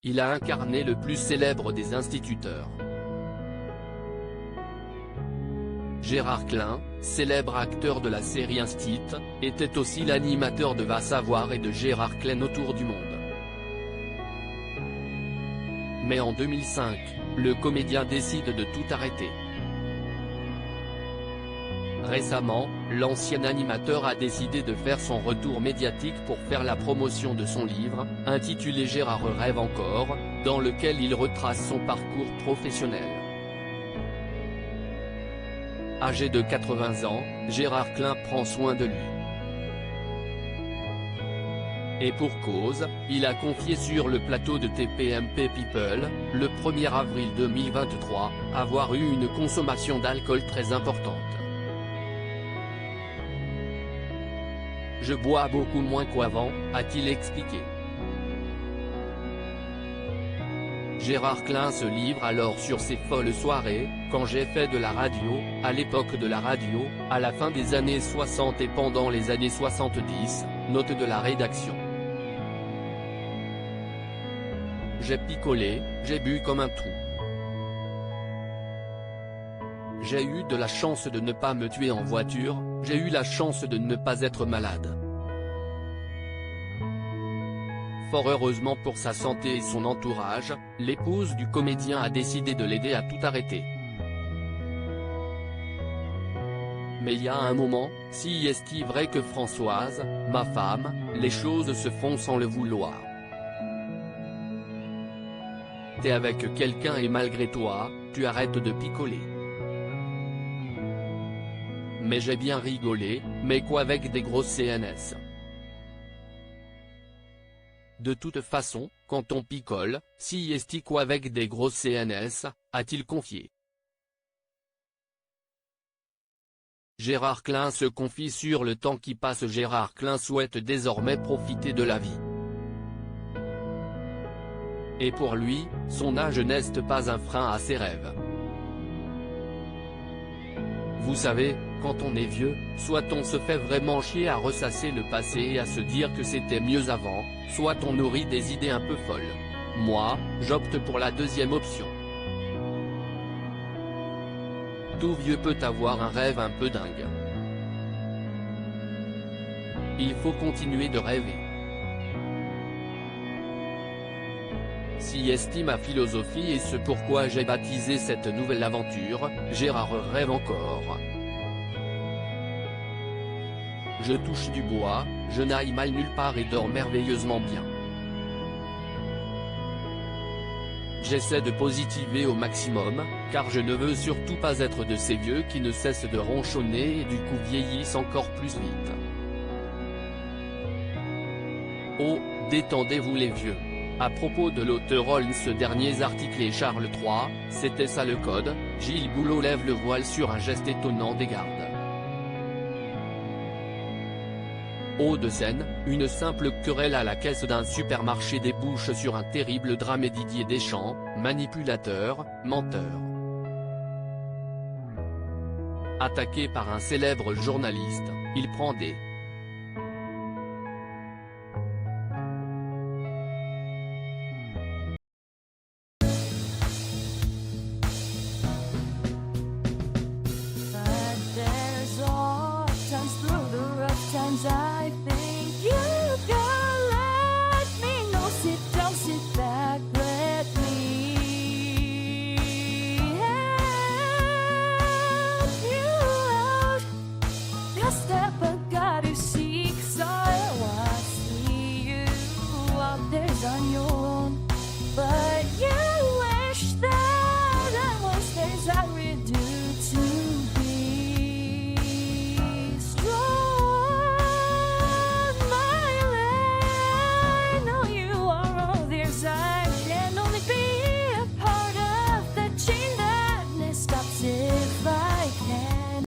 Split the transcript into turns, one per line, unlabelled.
il a incarné le plus célèbre des instituteurs. Gérard Klein, célèbre acteur de la série Instit, était aussi l'animateur de Va savoir et de Gérard Klein autour du monde. Mais en 2005, le comédien décide de tout arrêter. Récemment, l'ancien animateur a décidé de faire son retour médiatique pour faire la promotion de son livre, intitulé Gérard rêve encore, dans lequel il retrace son parcours professionnel. Âgé de 80 ans, Gérard Klein prend soin de lui. Et pour cause, il a confié sur le plateau de TPMP People, le 1er avril 2023, avoir eu une consommation d'alcool très importante. Je bois beaucoup moins qu'avant, a-t-il expliqué. Gérard Klein se livre alors sur ses folles soirées, quand j'ai fait de la radio, à l'époque de la radio, à la fin des années 60 et pendant les années 70, note de la rédaction. J'ai picolé, j'ai bu comme un trou. J'ai eu de la chance de ne pas me tuer en voiture, j'ai eu la chance de ne pas être malade. Fort heureusement pour sa santé et son entourage, l'épouse du comédien a décidé de l'aider à tout arrêter. Mais il y a un moment, si est-il vrai que Françoise, ma femme, les choses se font sans le vouloir. T'es avec quelqu'un et malgré toi, tu arrêtes de picoler. Mais j'ai bien rigolé, mais quoi avec des grosses CNS. De toute façon, quand on picole, si est-il quoi avec des grosses CNS, a-t-il confié. Gérard Klein se confie sur le temps qui passe. Gérard Klein souhaite désormais profiter de la vie. Et pour lui, son âge n'est pas un frein à ses rêves. Vous savez, quand on est vieux, soit on se fait vraiment chier à ressasser le passé et à se dire que c'était mieux avant, soit on nourrit des idées un peu folles. Moi, j'opte pour la deuxième option. Tout vieux peut avoir un rêve un peu dingue. Il faut continuer de rêver. Si estime ma philosophie et ce pourquoi j'ai baptisé cette nouvelle aventure, Gérard rêve encore. Je touche du bois, je n'aille mal nulle part et dors merveilleusement bien. J'essaie de positiver au maximum, car je ne veux surtout pas être de ces vieux qui ne cessent de ronchonner et du coup vieillissent encore plus vite. Oh, détendez-vous les vieux. À propos de l'auteur ce dernier article et Charles III, c'était ça le code, Gilles Boulot lève le voile sur un geste étonnant des gardes. Hauts-de-Seine, une simple querelle à la caisse d'un supermarché débouche sur un terrible drame et Didier Deschamps, manipulateur, menteur. Attaqué par un célèbre journaliste, il prend des
I think you can let me know. Sit down, sit back, let me help you out. The step I gotta seek, so I see you out there on your own, but